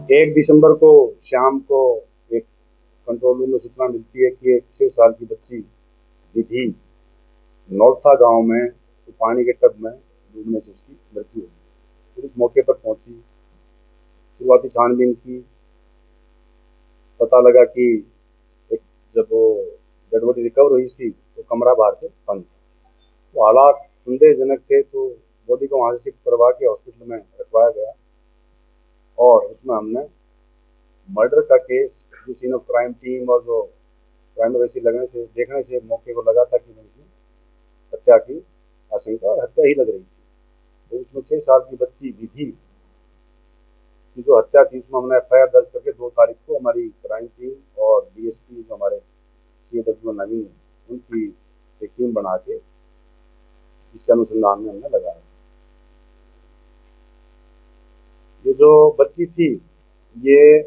1 दिसंबर को शाम को एक कंट्रोल रूम में सूचना मिलती है कि एक 6 साल की बच्ची विधि नौलथा गांव में तो पानी के टब में डूबने से उसकी मृत्यु हुई। पुलिस मौके पर पहुंची, शुरुआती छानबीन की, पता लगा कि एक जब वो डेड बॉडी रिकवर हुई इसकी तो कमरा बाहर से बंद था। तो हालात संदेहजनक थे, तो बॉडी को वहां से शिफ्ट करवा के हॉस्पिटल में रखवाया गया और उसमें हमने मर्डर का केस जो सीन ऑफ क्राइम टीम और जो क्राइम वैसी लगने से देखने से मौके को लगा था कि इसमें हत्या की आशंका और हत्या ही लग रही थी। तो उसमें 6 साल की बच्ची विधि की जो हत्या थी उसमें हमने एफआईआर दर्ज करके 2 तारीख को हमारी क्राइम टीम और डीएसपी जो हमारे सीएडब्ल्यू नवीन उनकी एक टीम बना के इसके अनुसंधान में हमने लगाया। ये जो बच्ची थी ये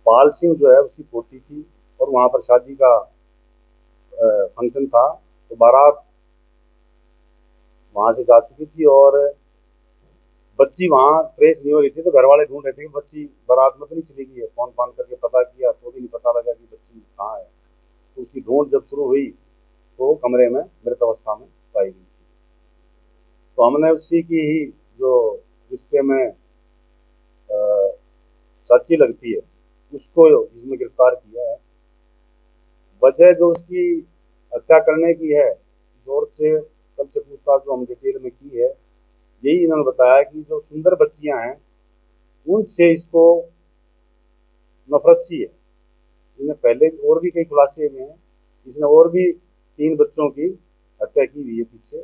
पाल सिंह जो है उसकी पोती थी और वहाँ पर शादी का फंक्शन था, तो बारात वहाँ से जा चुकी थी और बच्ची वहाँ ट्रेस नहीं हो रही थी। तो घर वाले ढूंढ रहे थे कि बच्ची बारात में तो नहीं चली गई है। फोन फान करके पता किया तो भी नहीं पता लगा कि बच्ची कहाँ है। तो उसकी ढूंढ जब शुरू हुई तो कमरे में मृत अवस्था में पाई गई। तो हमने उसी की ही जो रिश्ते में चाची लगती है उसको इसमें गिरफ्तार किया है। वजह जो उसकी हत्या करने की है, जोर से कल से पूछताछ जो हम डिटेल में की है, यही इन्होंने बताया कि जो सुंदर बच्चियां हैं उनसे इसको नफरत सी है। इन्हें पहले और भी कई खुलासे हुए हैं, इसने और भी 3 बच्चों की हत्या की हुई है पीछे।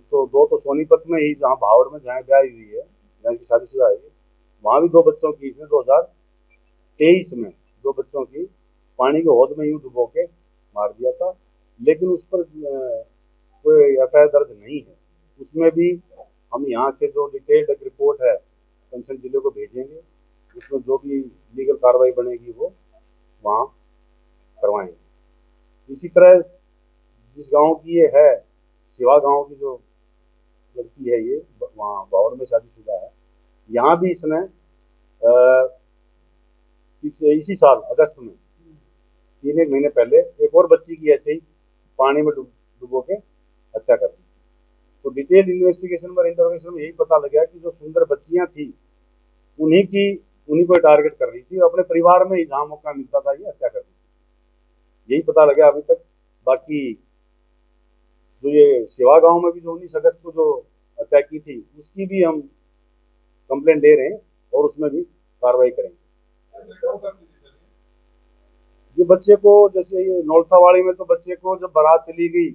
तो 2 तो सोनीपत में ही जहाँ भावड़ में जहाँ ब्याह हुई है, जहाँ की शादीशुदा है, वहाँ भी 2 बच्चों की इसने 2023 में 2 बच्चों की पानी के हौद में यूं डुबो के मार दिया था। लेकिन उस पर कोई एफआईआर दर्ज नहीं है। उसमें भी हम यहाँ से जो डिटेल्ड एक रिपोर्ट है कंसर्न जिले को भेजेंगे, उसमें जो भी लीगल कार्रवाई बनेगी वो वहाँ करवाएंगे। इसी तरह जिस गांव की ये है, सिवा गांव की जो लड़की है, ये वहाँ बावर में शादीशुदा है। यहाँ भी इसने इसी साल अगस्त में 3 एक महीने पहले एक और बच्ची की ऐसे ही पानी में डुबो के हत्या कर दी। तो डिटेल इन्वेस्टिगेशन और इंटरोगेशन में यही पता लगा कि जो सुंदर बच्चियां थी उन्हीं को टारगेट कर रही थी और अपने परिवार में ही जहां मौका मिलता था ये हत्या कर दी थी। यही पता लगा अभी तक। बाकी जो ये सिवा गांव में भी जो 19 अगस्त को जो हत्या की थी उसकी भी हम कंप्लेंट दे रहे हैं और उसमें भी कार्रवाई करेंगे। ये बच्चे को जैसे ये नौलथावाड़ी में तो बच्चे को जब बारात चली गई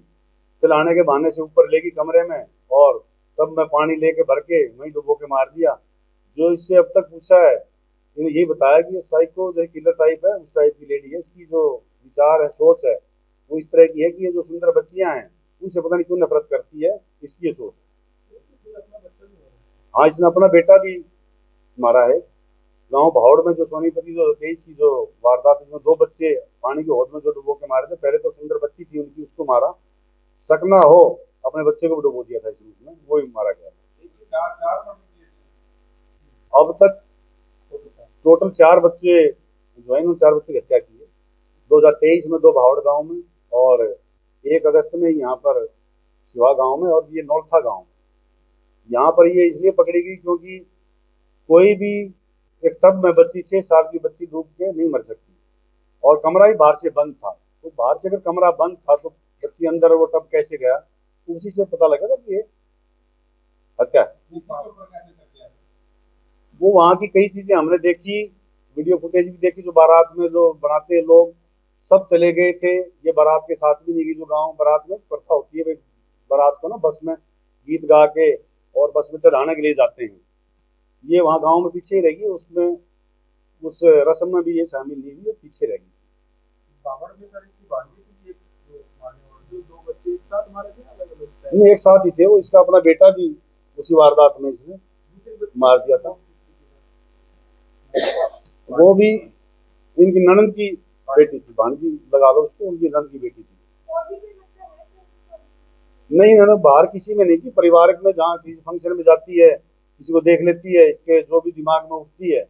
चलाने के बहाने से ऊपर लेगी कमरे में और तब मैं पानी लेके भर के वहीं डुबो के मार दिया। जो इससे अब तक पूछा है इन्हें यही बताया कि ये साइको जो किलर टाइप है उस टाइप की लेडी है। इसकी जो विचार है, सोच है, वो इस तरह की है कि ये जो सुंदर बच्चियां हैं उनसे पता नहीं क्यों नफरत करती है, इसकी ये सोच है। हाँ, इसने अपना बेटा भी मारा है। गांव भावड़ में जो सोनीपति जो 23 की जो वारदात है, 2 बच्चे पानी के हौद में जो डुबो के मारे थे। पहले तो सुंदर बच्ची थी उनकी, उसको मारा, सकना हो अपने बच्चे को भी डुबो दिया था इसमें, वो ही मारा गया। अब तक टोटल 4 बच्चे जो है, उन 4 बच्चों की हत्या की है। 2023 में 2 भावड़ गांव में और 1 अगस्त में यहाँ पर सिवा गांव में और ये नौलथा गांव में। यहाँ पर ये इसलिए पकड़ी गई क्योंकि कोई भी एक टब में बच्ची 6 साल की बच्ची डूब के नहीं मर सकती और कमरा ही बाहर से बंद था। तो बाहर से अगर कमरा बंद था तो बच्ची अंदर वो टब कैसे गया, तो उसी से पता लगा था कि ये हत्या है। वो वहाँ की कई चीजें हमने देखी, वीडियो फुटेज भी देखी। जो बारात में जो बनाते हैं लोग सब चले गए थे, ये बारात के साथ भी नहीं गई। जो गांव बारात में प्रथा होती है, बारात को ना बस में गीत गा के और बस में चढ़ाने के लिए जाते हैं, ये वहाँ गांव में पीछे ही रहेगी। उसमें उस रस्म में भी ये शामिल नहीं हुई, पीछे रहेगी। नहीं, एक साथ ही थे वो। इसका अपना बेटा भी उसी वारदात में इसने मार दिया था। वो भी इनकी ननद की बेटी थी, भांजी लगा लो उसको, उनकी ननद की बेटी थी। नहीं, ननद बाहर किसी में नहीं थी, परिवार में जहाँ किसी फंक्शन में जाती है किसी को देख लेती है, इसके जो भी दिमाग में उठती है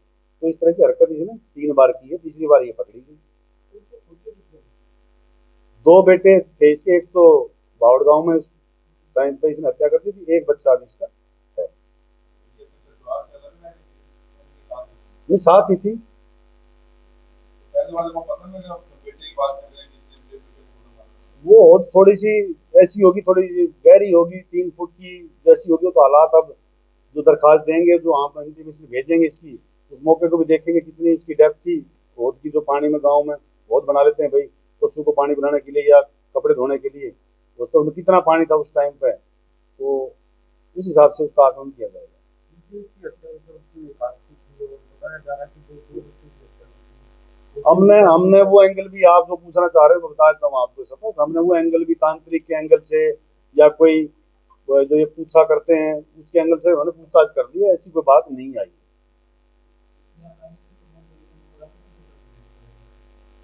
तो इस तरह की हरकत इसने 3 बार की है, तीसरी बार ये पकड़ी गई। 2 बेटे थे इसके, एक तो बावड़ गांव में उस टाइम पे इसने हत्या कर दी थी, एक बच्चा अभी इसका है। नहीं, साथ ही थी। वो थोड़ी सी ऐसी होगी, थोड़ी गहरी होगी, 3 फुट की जैसी होगी, तो हालात अब जो दरखास्त देंगे, जो आप इंटीमेशन भेजेंगे इसकी, उस मौके को भी देखेंगे कितनी इसकी डेप्थ थी बहुत की। जो पानी में गांव में बहुत बना लेते हैं भाई पशु को पानी बनाने के लिए या कपड़े धोने के लिए, तो उसमें कितना पानी था उस टाइम पे, तो उस हिसाब से उसका आकलन किया जाएगा। हमने हमने वो एंगल भी, आप जो पूछना चाह रहे हो मैं बता देता हूँ आपको सब, हमने वो एंगल भी तांत्रिक के एंगल से या कोई वो जो ये पूछा करते हैं उसके एंगल से हमने पूछताछ कर ली है, ऐसी कोई बात नहीं आई।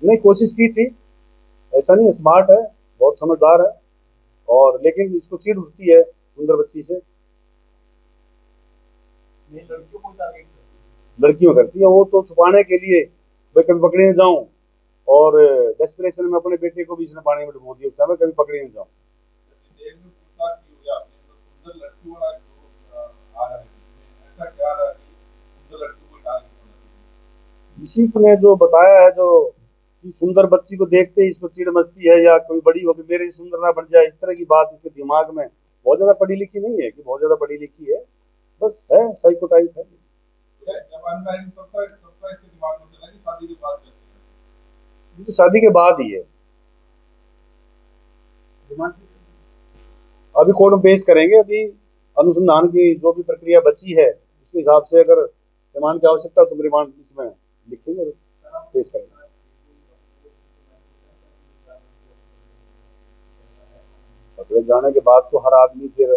नहीं, कोशिश की थी, ऐसा नहीं है, स्मार्ट है, बहुत समझदार है, और लेकिन इसको चिढ़ उठती है सुंदर बच्ची से। लड़कियों करती है वो तो छुपाने के लिए, भाई कभी पकड़े न जाऊं, और डेस्परेशन में अपने बेटे को भी इसने पानी में डुबो दिया उस टाइम, कभी पकड़े न जाऊं। इसी ने जो बताया है, जो कि सुंदर बच्ची को देखते ही इसको चिढ़ मचती है, या कोई बड़ी हो कि मेरे से सुंदर ना बन जाए, इस तरह की बात इसके दिमाग में, बहुत ज्यादा पढ़ी लिखी नहीं है कि बहुत ज्यादा पढ़ी लिखी है, बस है, साइको टाइप है। ये तो शादी के बाद ही है, अभी कोर्ट में पेश करेंगे, अभी अनुसंधान की जो भी प्रक्रिया बची है उसके हिसाब से, अगर रिमांड की आवश्यकता तो रिमांड इसमें लिखेंगे और पेश करेंगे। पकड़े जाने के बाद तो हर आदमी फिर